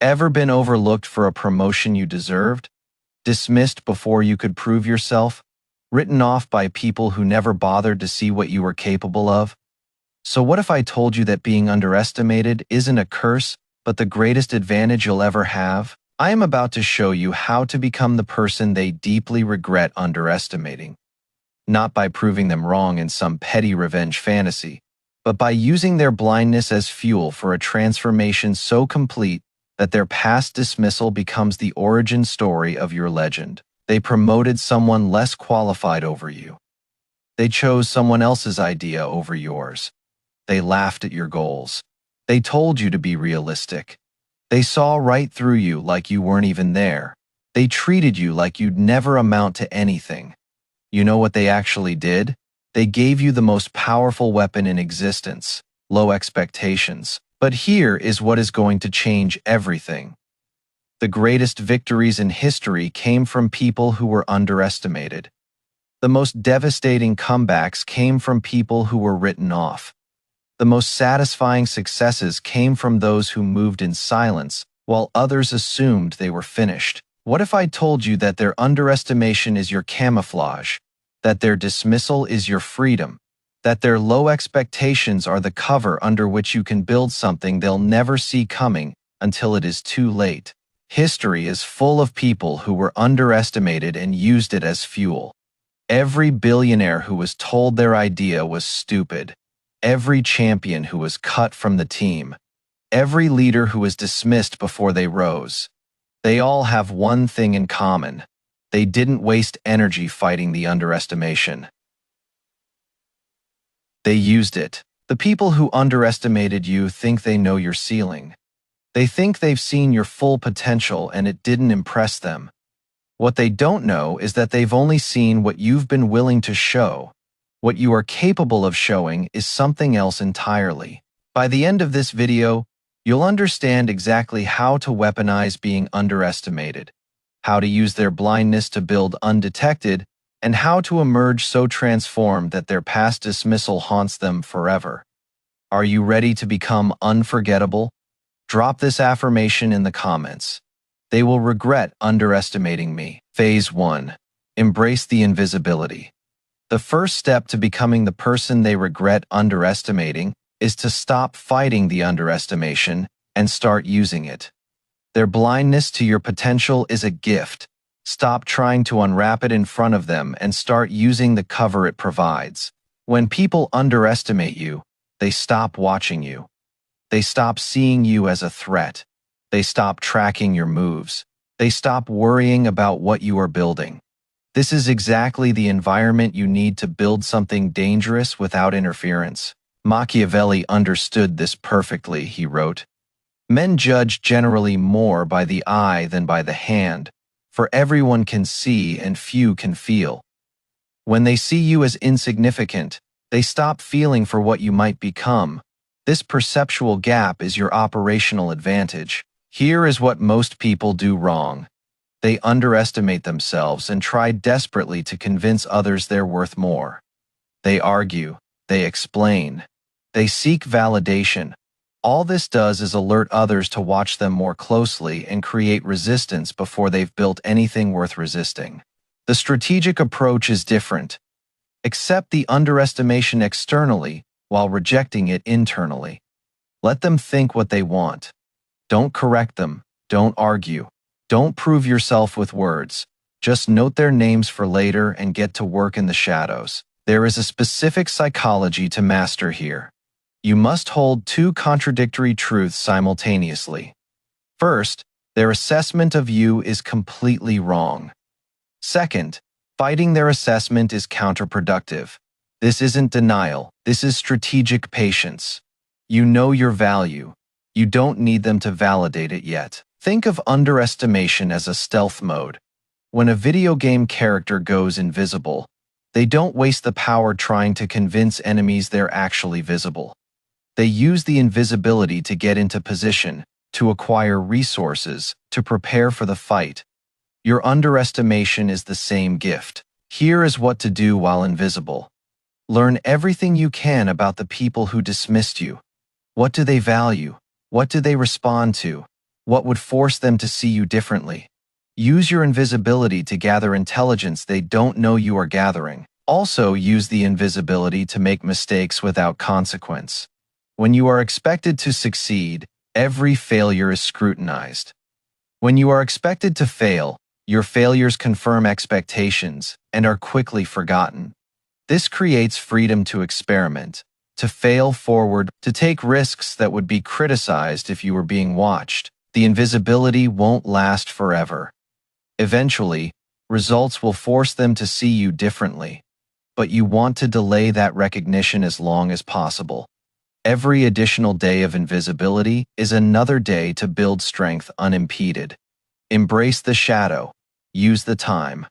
Ever been overlooked for a promotion you deserved? Dismissed before you could prove yourself? Written off by people who never bothered to see what you were capable of? So what if I told you that being underestimated isn't a curse, but the greatest advantage you'll ever have? I am about to show you how to become the person they deeply regret underestimating. Not by proving them wrong in some petty revenge fantasy, but by using their blindness as fuel for a transformation so complete that their past dismissal becomes the origin story of your legend. They promoted someone less qualified over you. They chose someone else's idea over yours. They laughed at your goals. They told you to be realistic. They saw right through you like you weren't even there. They treated you like you'd never amount to anything. You know what they actually did? They gave you the most powerful weapon in existence: low expectations. But here is what is going to change everything. The greatest victories in history came from people who were underestimated. The most devastating comebacks came from people who were written off. The most satisfying successes came from those who moved in silence, while others assumed they were finished. What if I told you that their underestimation is your camouflage, that their dismissal is your freedom, that their low expectations are the cover under which you can build something they'll never see coming until it is too late? History is full of people who were underestimated and used it as fuel. Every billionaire who was told their idea was stupid. Every champion who was cut from the team. Every leader who was dismissed before they rose. They all have one thing in common. They didn't waste energy fighting the underestimation. They used it. The people who underestimated you think they know your ceiling. They think they've seen your full potential and it didn't impress them. What they don't know is that they've only seen what you've been willing to show. What you are capable of showing is something else entirely. By the end of this video, you'll understand exactly how to weaponize being underestimated, how to use their blindness to build undetected, and how to emerge so transformed that their past dismissal haunts them forever. Are you ready to become unforgettable? Drop this affirmation in the comments. They will regret underestimating me. Phase 1. Embrace the invisibility. The first step to becoming the person they regret underestimating is to stop fighting the underestimation and start using it. Their blindness to your potential is a gift. Stop trying to unwrap it in front of them and start using the cover it provides. When people underestimate you, they stop watching you. They stop seeing you as a threat. They stop tracking your moves. They stop worrying about what you are building. This is exactly the environment you need to build something dangerous without interference. Machiavelli understood this perfectly, he wrote. Men judge generally more by the eye than by the hand, for everyone can see and few can feel. When they see you as insignificant, they stop feeling for what you might become. This perceptual gap is your operational advantage. Here is what most people do wrong. They underestimate themselves and try desperately to convince others they're worth more. They argue, they explain, they seek validation. All this does is alert others to watch them more closely and create resistance before they've built anything worth resisting. The strategic approach is different. Accept the underestimation externally while rejecting it internally. Let them think what they want. Don't correct them. Don't argue. Don't prove yourself with words. Just note their names for later and get to work in the shadows. There is a specific psychology to master here. You must hold two contradictory truths simultaneously. First, their assessment of you is completely wrong. Second, fighting their assessment is counterproductive. This isn't denial. This is strategic patience. You know your value. You don't need them to validate it yet. Think of underestimation as a stealth mode. When a video game character goes invisible, they don't waste the power trying to convince enemies they're actually visible. They use the invisibility to get into position, to acquire resources, to prepare for the fight. Your underestimation is the same gift. Here is what to do while invisible. Learn everything you can about the people who dismissed you. What do they value? What do they respond to? What would force them to see you differently? Use your invisibility to gather intelligence they don't know you are gathering. Also, use the invisibility to make mistakes without consequence. When you are expected to succeed, every failure is scrutinized. When you are expected to fail, your failures confirm expectations and are quickly forgotten. This creates freedom to experiment, to fail forward, to take risks that would be criticized if you were being watched. The invisibility won't last forever. Eventually, results will force them to see you differently, but you want to delay that recognition as long as possible. Every additional day of invisibility is another day to build strength unimpeded. Embrace the shadow. Use the time.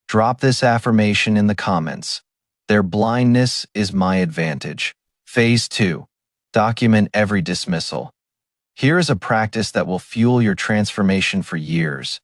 Drop this affirmation in the comments. Their blindness is my advantage. Phase 2. Document every dismissal. Here is a practice that will fuel your transformation for years.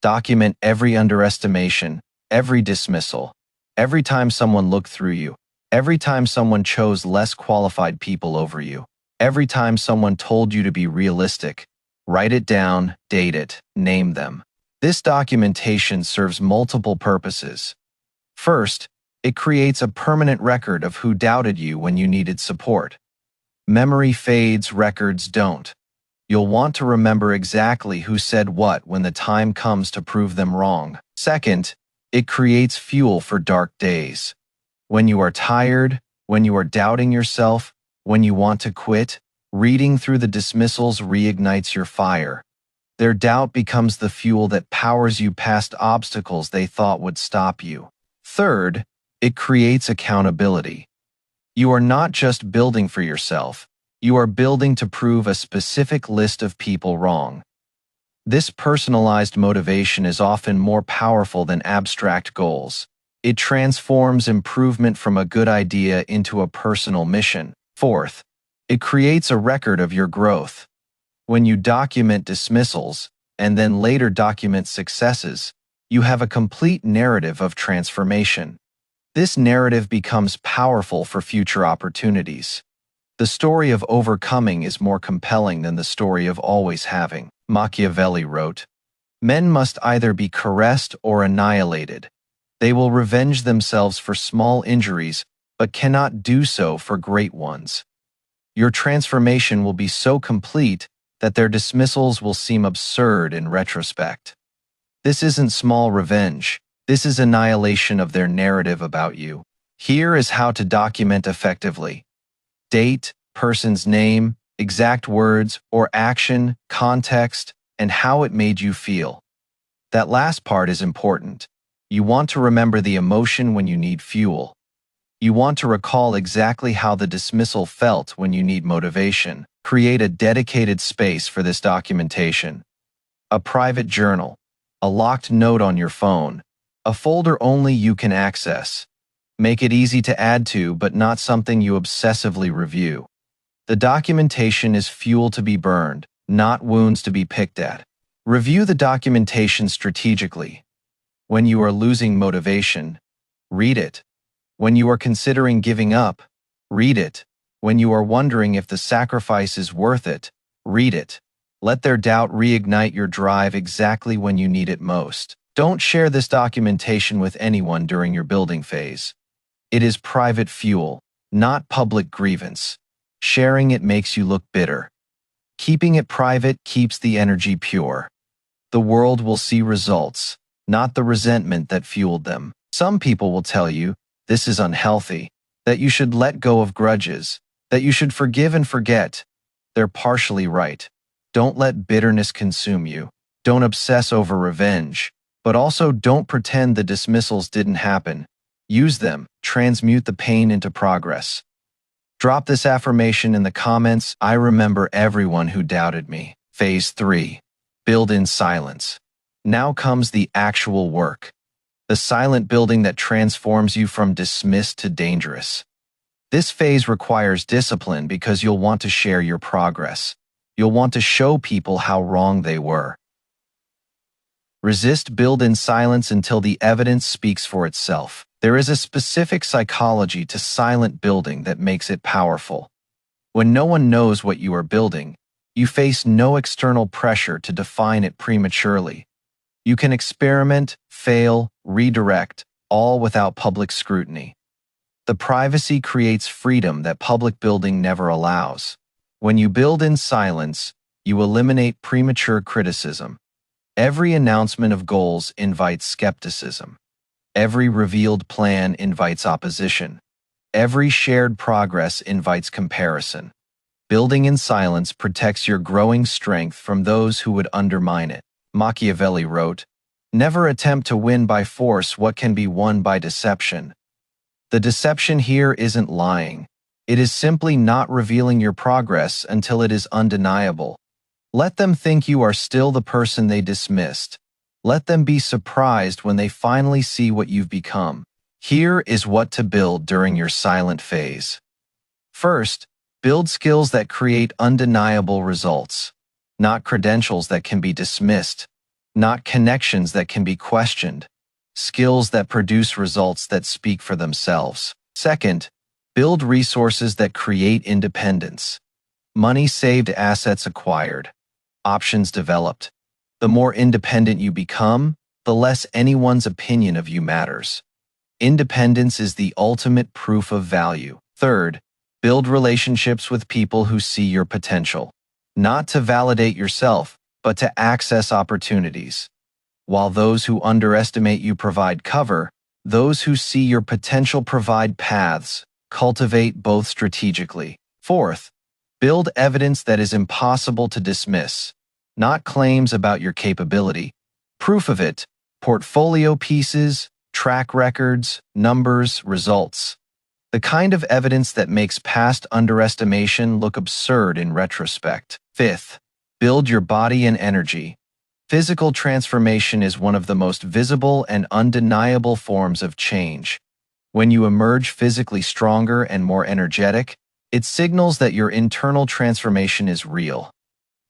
Document every underestimation, every dismissal, every time someone looked through you, every time someone chose less qualified people over you, every time someone told you to be realistic. Write it down, date it, name them. This documentation serves multiple purposes. First, it creates a permanent record of who doubted you when you needed support. Memory fades, records don't. You'll want to remember exactly who said what when the time comes to prove them wrong. Second, it creates fuel for dark days. When you are tired, when you are doubting yourself, when you want to quit, reading through the dismissals reignites your fire. Their doubt becomes the fuel that powers you past obstacles they thought would stop you. Third, it creates accountability. You are not just building for yourself, you are building to prove a specific list of people wrong. This personalized motivation is often more powerful than abstract goals. It transforms improvement from a good idea into a personal mission. Fourth, it creates a record of your growth. When you document dismissals, and then later document successes, you have a complete narrative of transformation. This narrative becomes powerful for future opportunities. The story of overcoming is more compelling than the story of always having. Machiavelli wrote, "Men must either be caressed or annihilated. They will revenge themselves for small injuries, but cannot do so for great ones." Your transformation will be so complete that their dismissals will seem absurd in retrospect. This isn't small revenge. This is annihilation of their narrative about you. Here is how to document effectively. Date, person's name, exact words or action, context, and how it made you feel. That last part is important. You want to remember the emotion when you need fuel. You want to recall exactly how the dismissal felt when you need motivation. Create a dedicated space for this documentation. A private journal, a locked note on your phone, a folder only you can access. Make it easy to add to, but not something you obsessively review. The documentation is fuel to be burned, not wounds to be picked at. Review the documentation strategically. When you are losing motivation, read it. When you are considering giving up, read it. When you are wondering if the sacrifice is worth it, read it. Let their doubt reignite your drive exactly when you need it most. Don't share this documentation with anyone during your building phase. It is private fuel, not public grievance. Sharing it makes you look bitter. Keeping it private keeps the energy pure. The world will see results, not the resentment that fueled them. Some people will tell you, this is unhealthy, that you should let go of grudges, that you should forgive and forget. They're partially right. Don't let bitterness consume you. Don't obsess over revenge. But also don't pretend the dismissals didn't happen. Use them, transmute the pain into progress. Drop this affirmation in the comments. I remember everyone who doubted me. Phase 3. Build in silence. Now comes the actual work. The silent building that transforms you from dismissed to dangerous. This phase requires discipline because you'll want to share your progress. You'll want to show people how wrong they were. Resist, build in silence until the evidence speaks for itself. There is a specific psychology to silent building that makes it powerful. When no one knows what you are building, You face no external pressure to define it prematurely. You can experiment, fail, redirect, all without public scrutiny. The privacy creates freedom that public building never allows. When you build in silence, you eliminate premature criticism. Every announcement of goals invites skepticism. Every revealed plan invites opposition. Every shared progress invites comparison. Building in silence protects your growing strength from those who would undermine it. Machiavelli wrote, "Never attempt to win by force what can be won by deception." The deception here isn't lying. It is simply not revealing your progress until it is undeniable. Let them think you are still the person they dismissed. Let them be surprised when they finally see what you've become. Here is what to build during your silent phase. First, build skills that create undeniable results, not credentials that can be dismissed, not connections that can be questioned, skills that produce results that speak for themselves. Second, build resources that create independence. Money saved, assets acquired, options developed. The more independent you become, the less anyone's opinion of you matters. Independence is the ultimate proof of value. Third, build relationships with people who see your potential, not to validate yourself, but to access opportunities. While those who underestimate you provide cover, those who see your potential provide paths. Cultivate both strategically. Fourth, build evidence that is impossible to dismiss, not claims about your capability. Proof of it, portfolio pieces, track records, numbers, results. The kind of evidence that makes past underestimation look absurd in retrospect. Fifth, build your body and energy. Physical transformation is one of the most visible and undeniable forms of change. When you emerge physically stronger and more energetic, it signals that your internal transformation is real.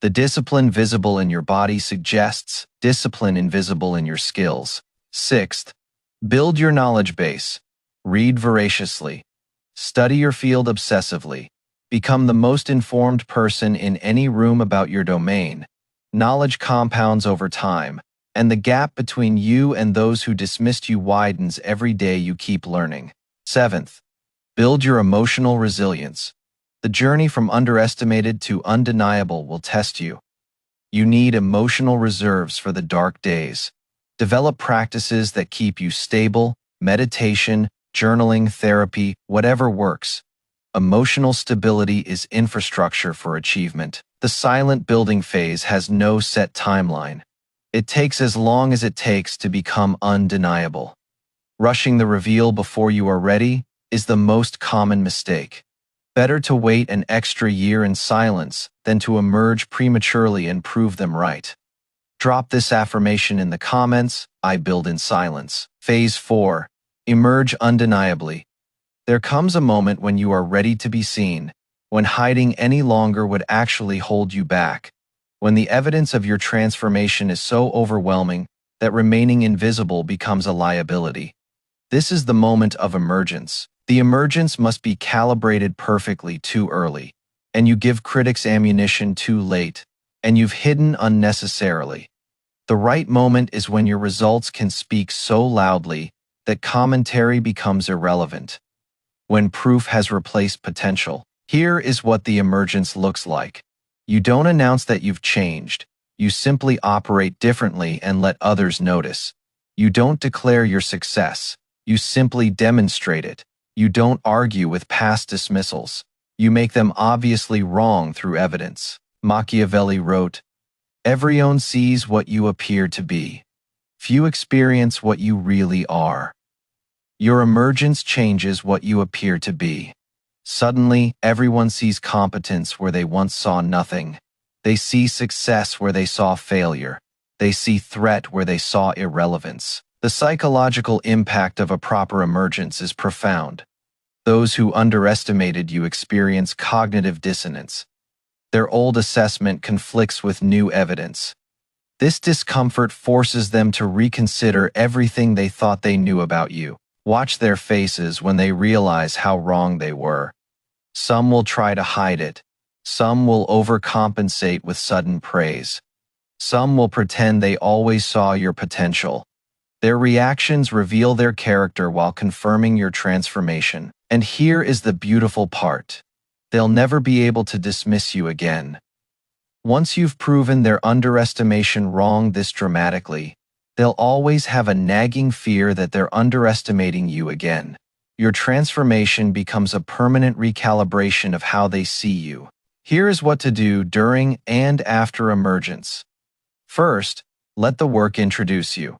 The discipline visible in your body suggests discipline invisible in your skills. Sixth, build your knowledge base. Read voraciously. Study your field obsessively. Become the most informed person in any room about your domain. Knowledge compounds over time, and the gap between you and those who dismissed you widens every day you keep learning. Seventh, build your emotional resilience. The journey from underestimated to undeniable will test you. You need emotional reserves for the dark days. Develop practices that keep you stable, meditation, journaling, therapy, whatever works. Emotional stability is infrastructure for achievement. The silent building phase has no set timeline. It takes as long as it takes to become undeniable. Rushing the reveal before you are ready is the most common mistake. Better to wait an extra year in silence than to emerge prematurely and prove them right. Drop this affirmation in the comments. I build in silence. Phase 4. Emerge undeniably. There comes a moment when you are ready to be seen, when hiding any longer would actually hold you back, when the evidence of your transformation is so overwhelming that remaining invisible becomes a liability. This is the moment of emergence. The emergence must be calibrated perfectly too early, and you give critics ammunition too late, and you've hidden unnecessarily. The right moment is when your results can speak so loudly that commentary becomes irrelevant. When proof has replaced potential. Here is what the emergence looks like. You don't announce that you've changed. You simply operate differently and let others notice. You don't declare your success. You simply demonstrate it. You don't argue with past dismissals. You make them obviously wrong through evidence. Machiavelli wrote, "Everyone sees what you appear to be. Few experience what you really are." Your emergence changes what you appear to be. Suddenly, everyone sees competence where they once saw nothing. They see success where they saw failure. They see threat where they saw irrelevance. The psychological impact of a proper emergence is profound. Those who underestimated you experience cognitive dissonance. Their old assessment conflicts with new evidence. This discomfort forces them to reconsider everything they thought they knew about you. Watch their faces when they realize how wrong they were. Some will try to hide it. Some will overcompensate with sudden praise. Some will pretend they always saw your potential. Their reactions reveal their character while confirming your transformation. And here is the beautiful part. They'll never be able to dismiss you again. Once you've proven their underestimation wrong this dramatically, they'll always have a nagging fear that they're underestimating you again. Your transformation becomes a permanent recalibration of how they see you. Here is what to do during and after emergence. First, let the work introduce you.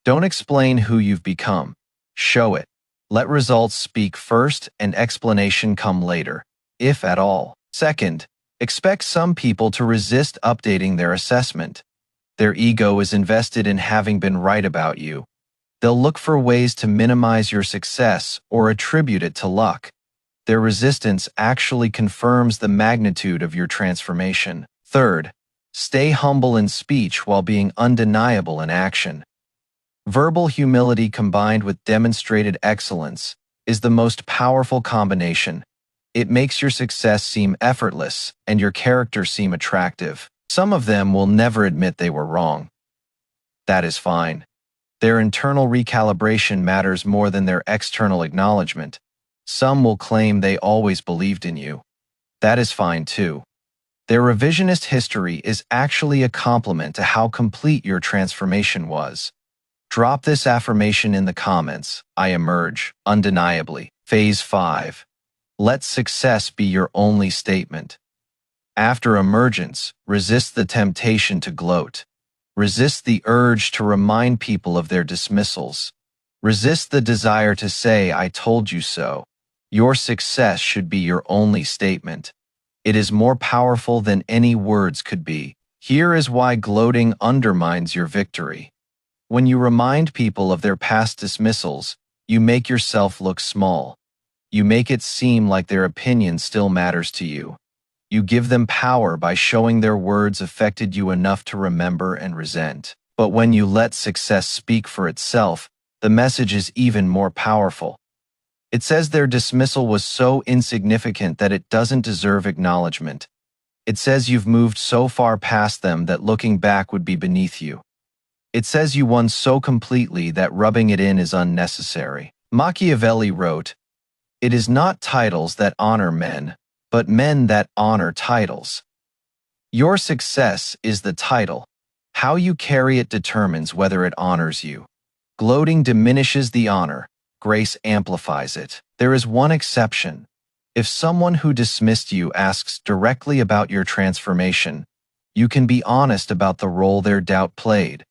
Don't explain who you've become. Show it. Let results speak first and explanation come later, if at all. Second, expect some people to resist updating their assessment. Their ego is invested in having been right about you. They'll look for ways to minimize your success or attribute it to luck. Their resistance actually confirms the magnitude of your transformation. Third, stay humble in speech while being undeniable in action. Verbal humility combined with demonstrated excellence is the most powerful combination. It makes your success seem effortless and your character seem attractive. Some of them will never admit they were wrong. That is fine. Their internal recalibration matters more than their external acknowledgement. Some will claim they always believed in you. That is fine too. Their revisionist history is actually a compliment to how complete your transformation was. Drop this affirmation in the comments. I emerge, undeniably. Phase 5. Let success be your only statement. After emergence, resist the temptation to gloat. Resist the urge to remind people of their dismissals. Resist the desire to say, I told you so. Your success should be your only statement. It is more powerful than any words could be. Here is why gloating undermines your victory. When you remind people of their past dismissals, you make yourself look small. You make it seem like their opinion still matters to you. You give them power by showing their words affected you enough to remember and resent. But when you let success speak for itself, the message is even more powerful. It says their dismissal was so insignificant that it doesn't deserve acknowledgement. It says you've moved so far past them that looking back would be beneath you. It says you won so completely that rubbing it in is unnecessary. Machiavelli wrote, "It is not titles that honor men, but men that honor titles." Your success is the title. How you carry it determines whether it honors you. Gloating diminishes the honor. Grace amplifies it. There is one exception. If someone who dismissed you asks directly about your transformation, you can be honest about the role their doubt played.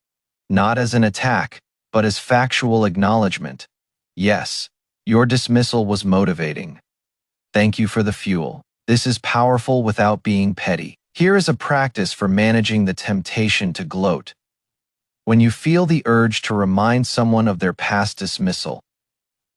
Not as an attack, but as factual acknowledgement. Yes, your dismissal was motivating. Thank you for the fuel. This is powerful without being petty. Here is a practice for managing the temptation to gloat. When you feel the urge to remind someone of their past dismissal,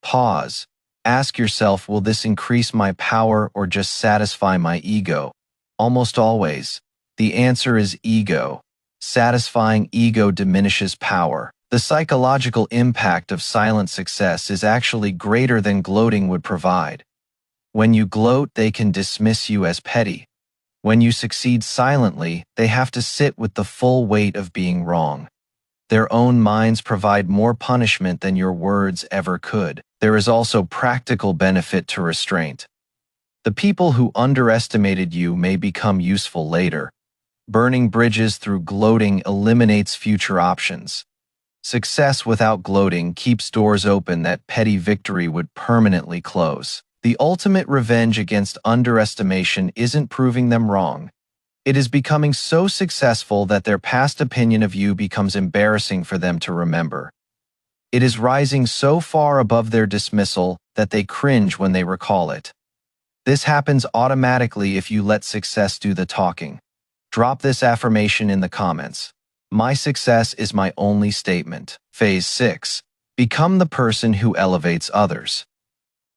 pause. Ask yourself, will this increase my power or just satisfy my ego? Almost always, the answer is ego. Satisfying ego diminishes power. The psychological impact of silent success is actually greater than gloating would provide. When you gloat, they can dismiss you as petty. When you succeed silently, they have to sit with the full weight of being wrong. Their own minds provide more punishment than your words ever could. There is also practical benefit to restraint. The people who underestimated you may become useful later. Burning bridges through gloating eliminates future options. Success without gloating keeps doors open that petty victory would permanently close. The ultimate revenge against underestimation isn't proving them wrong. It is becoming so successful that their past opinion of you becomes embarrassing for them to remember. It is rising so far above their dismissal that they cringe when they recall it. This happens automatically if you let success do the talking. Drop this affirmation in the comments. My success is my only statement. Phase 6. Become the person who elevates others.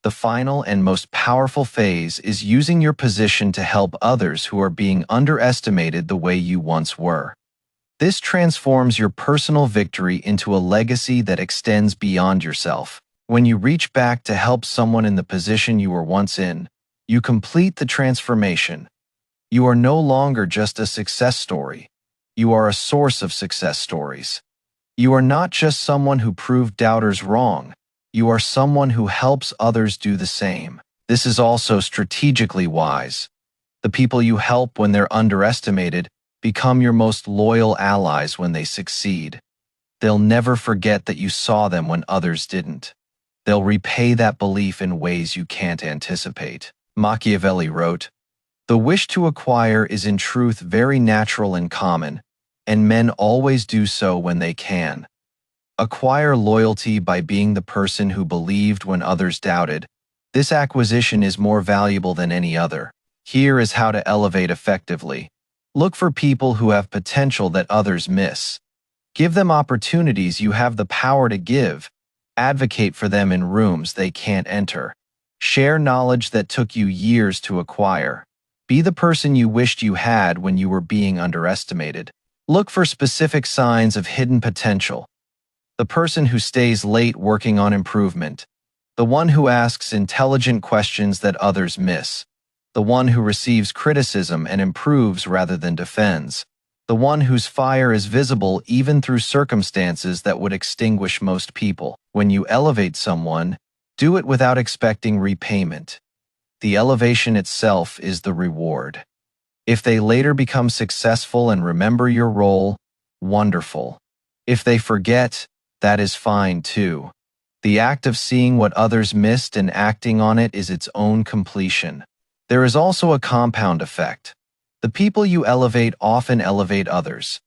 The final and most powerful phase is using your position to help others who are being underestimated the way you once were. This transforms your personal victory into a legacy that extends beyond yourself. When you reach back to help someone in the position you were once in, you complete the transformation. You are no longer just a success story. You are a source of success stories. You are not just someone who proved doubters wrong. You are someone who helps others do the same. This is also strategically wise. The people you help when they're underestimated become your most loyal allies when they succeed. They'll never forget that you saw them when others didn't. They'll repay that belief in ways you can't anticipate. Machiavelli wrote, "The wish to acquire is in truth very natural and common, and men always do so when they can. Acquire loyalty by being the person who believed when others doubted. This acquisition is more valuable than any other." Here is how to elevate effectively. Look for people who have potential that others miss. Give them opportunities you have the power to give. Advocate for them in rooms they can't enter. Share knowledge that took you years to acquire. Be the person you wished you had when you were being underestimated. Look for specific signs of hidden potential. The person who stays late working on improvement. The one who asks intelligent questions that others miss. The one who receives criticism and improves rather than defends. The one whose fire is visible even through circumstances that would extinguish most people. When you elevate someone, do it without expecting repayment. The elevation itself is the reward. If they later become successful and remember your role, wonderful. If they forget, that is fine too. The act of seeing what others missed and acting on it is its own completion. There is also a compound effect. The people you elevate often elevate others.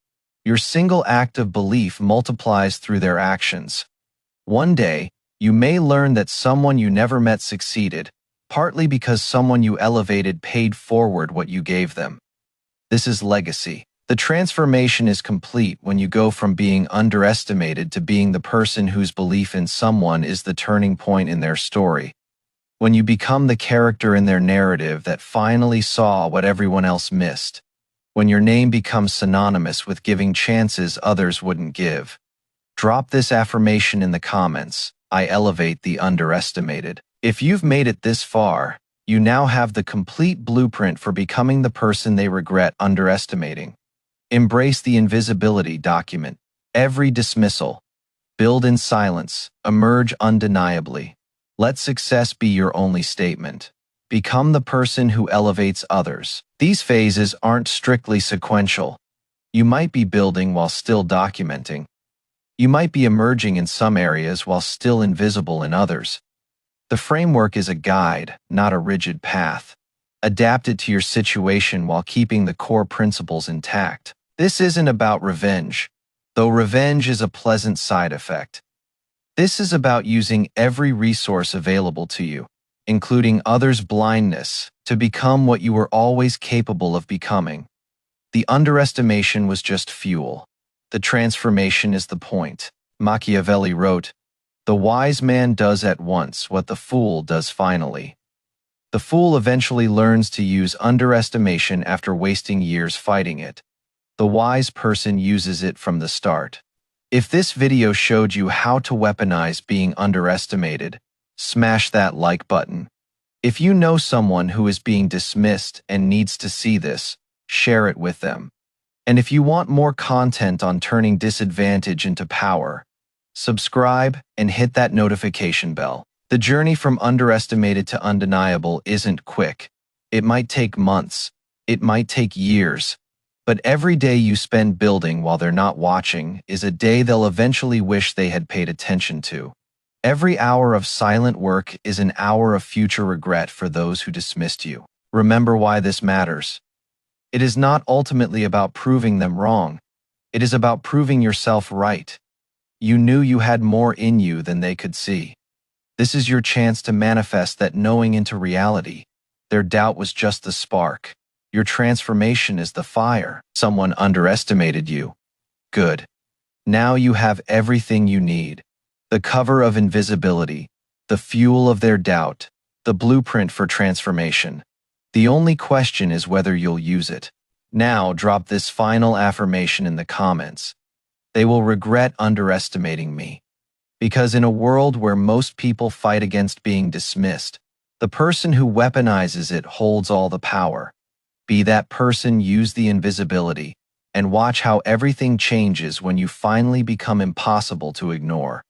Your single act of belief multiplies through their actions. One day, you may learn that someone you never met succeeded, partly because someone you elevated paid forward what you gave them. This is legacy. The transformation is complete when you go from being underestimated to being the person whose belief in someone is the turning point in their story. When you become the character in their narrative that finally saw what everyone else missed. When your name becomes synonymous with giving chances others wouldn't give. Drop this affirmation in the comments: I elevate the underestimated. If you've made it this far, you now have the complete blueprint for becoming the person they regret underestimating. Embrace the invisibility document. Every dismissal. Build in silence. Emerge undeniably. Let success be your only statement. Become the person who elevates others. These phases aren't strictly sequential. You might be building while still documenting. You might be emerging in some areas while still invisible in others. The framework is a guide, not a rigid path. Adapt it to your situation while keeping the core principles intact. This isn't about revenge, though revenge is a pleasant side effect. This is about using every resource available to you, including others' blindness, to become what you were always capable of becoming. The underestimation was just fuel. The transformation is the point. Machiavelli wrote, "The wise man does at once what the fool does finally." The fool eventually learns to use underestimation after wasting years fighting it. The wise person uses it from the start. If this video showed you how to weaponize being underestimated, smash that like button. If you know someone who is being dismissed and needs to see this, share it with them. And if you want more content on turning disadvantage into power, subscribe and hit that notification bell. The journey from underestimated to undeniable isn't quick. It might take months. It might take years. But every day you spend building while they're not watching is a day they'll eventually wish they had paid attention to. Every hour of silent work is an hour of future regret for those who dismissed you. Remember why this matters. It is not ultimately about proving them wrong. It is about proving yourself right. You knew you had more in you than they could see. This is your chance to manifest that knowing into reality. Their doubt was just the spark. Your transformation is the fire. Someone underestimated you. Good. Now you have everything you need. The cover of invisibility, the fuel of their doubt, the blueprint for transformation. The only question is whether you'll use it. Now drop this final affirmation in the comments. They will regret underestimating me. Because in a world where most people fight against being dismissed, the person who weaponizes it holds all the power. Be that person, use the invisibility, and watch how everything changes when you finally become impossible to ignore.